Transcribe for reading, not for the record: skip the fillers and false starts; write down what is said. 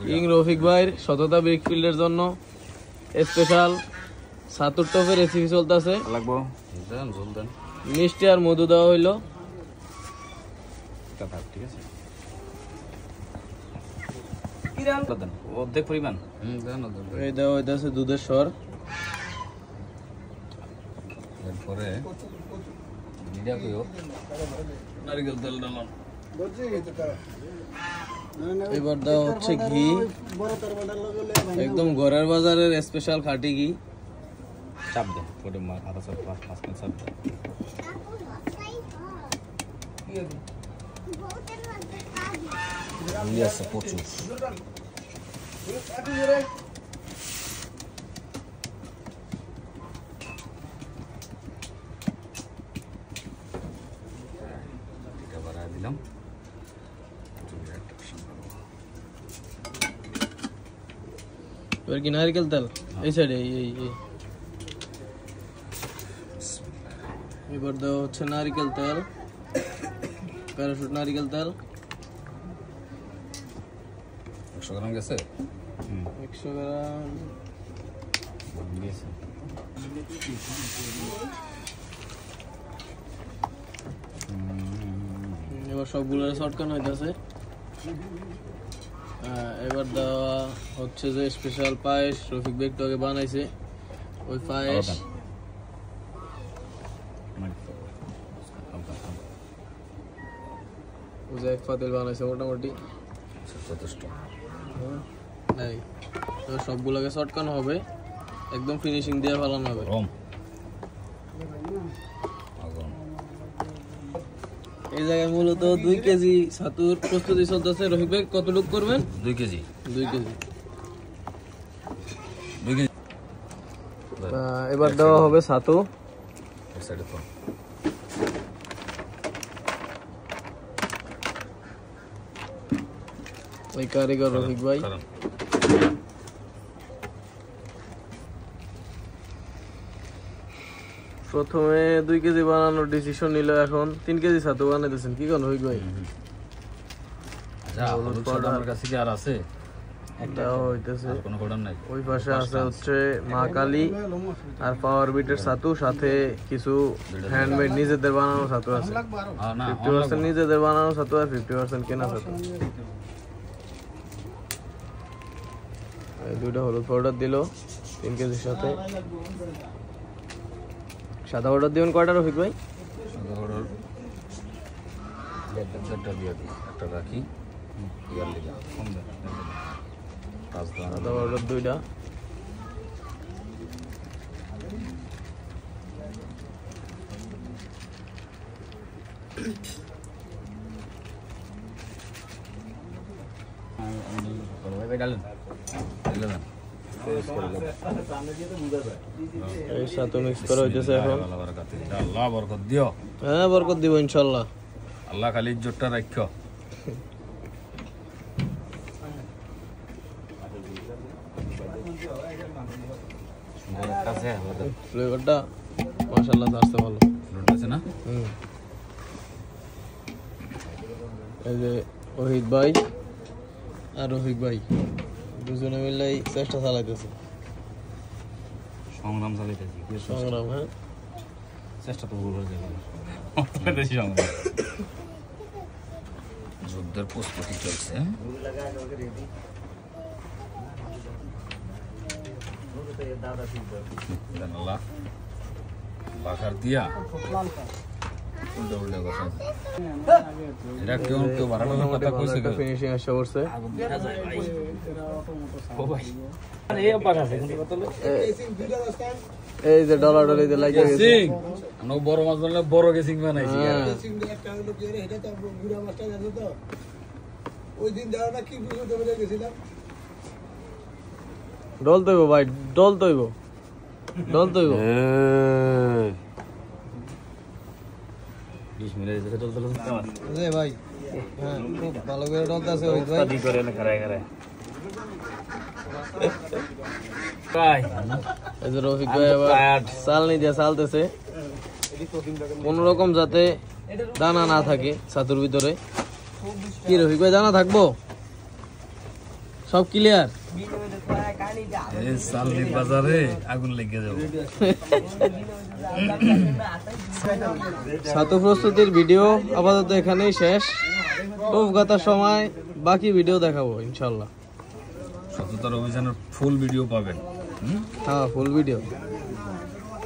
King Rafiq ভাইয়ের সততা brick ফিল্ডের জন্য স্পেশাল ছাতুর টপের রেসিপি চলতেছে। মিষ্টি আর মধু দেওয়া হইলো। ঠিক আছে, অর্ধেক পরিমাণ এই দেওয়া হইতেছে দুধের স্বর। এরপরে নারিকেল তেল ডালাম। এবার দেওয়া হচ্ছে ঘি, একদম ঘরের বাজারের স্পেশাল খাঁটি ঘি। চাপ দেন, ওটা আধা চাপ, মাঝখানে চাপ দেন। আছে প্রচুর। দিলাম এবার কি নারকেল তেল এই সাইডে। এবার দেওয়া হচ্ছে নারকেল তেল, প্যারাশুট নারকেল তেল 100 গ্রাম গেছে। 100 গ্রাম দিয়েছে। এবার সবগুলো শর্টকাট হইতেছে। এবার দেওয়া হচ্ছে যে স্পেশাল পায়েস রফিক ভাই একটু আগে বানাইছে, ওই পায়েস। ওই যে এক পাতিল বানাইছে মোটামুটি যথেষ্ট। সবগুলোকে শর্টকানো হবে, একদম ফিনিশিং দিয়ে ফেলানো হবে। এই জায়গায় মূলত 2 কেজি ছাতুর প্রস্তুতি চলতেছে। রফিক ভাই কতটুকু করবেন? 2 কেজি। 2 কেজি। এবার দেওয়া হবে ছাতু। ওই কারিগর রফিক ভাই। প্রথমে 2 কেজি বানানোর ডিসিশন নিল, এখন 3 কেজি ছাতু বানাইতেছেন। কি কোন রফিক ভাই? আমার কাছে কি আর আছে? একটা হইতেছে কোনো কোডার নাই। ওই পাশে আছে হচ্ছে মা কালী আর পাওয়ার বিটের ছাতু, সাথে কিছু হ্যান্ডমেড নিজেদের বানানো ছাতু আছে। 50% নিজেদের বানানো ছাতু আর 50% কেনা ছাতু। এই দুইটা হলুদ পাউডার দিল 3 কেজির সাথে। সাদা পাউডার দিবেন কয়টা রফিক ভাই? সাদা পাউডার একটা দিয়ে দিই, একটা রাখি। সাদা পাউডার 2টা। এই সাথে মিক্স করা হইতেছে এখন। আল্লাহ বরকত দিও। হ্যাঁ বরকত দিব ইনশাআল্লাহ। আল্লাহ খালি ইজ্জতটা রাখো। ফ্লেভারটা মাশাআল্লাহ আসছে ভালো। আছে না? এই যে ওহিদ ভাই আর রফিক ভাই দুজনে মিলে চেষ্টা চালাইতেছে। সংগ্রাম চালাইতেছি। সংগ্রাম, হ্যাঁ চেষ্টা তো ভুল হয়ে যাবে। যুদ্ধের প্রস্তুতি চলছে। বাঘার দিয়া এটা কেউ কেউ বাড়ানোর কথা কইছে, ফিনিশিং আসছে করছে। এই যে ডলার ডলাইতে লাগিয়ে গেছে। আমরা বড় মাছ বানালে বড় গেসিং বানাইছি। ডল তৈব ভাই, ডল তৈব, ডল তৈব। ভাই হ্যাঁ খুব ভালো করে ডলতেছে ওই ভাই। এই যে রফিক ভাই আবার চালনি দিয়ে চালতেছে, কোন রকম যাতে দানা না থাকে ছাতুর ভিতরে। কি রফিক ভাই দানা থাকবো? সব ক্লিয়ার। এই সালদির বাজারে আগুন লেগে যাবে। ছাতু প্রস্তুতির ভিডিও আপাতত এখানেই শেষ। টোপ গাতার সময় বাকি ভিডিও দেখাবো ইনশাল্লাহ। সততার অভিযানের ফুল ভিডিও পাবেন। হ্যাঁ, ফুল ভিডিও।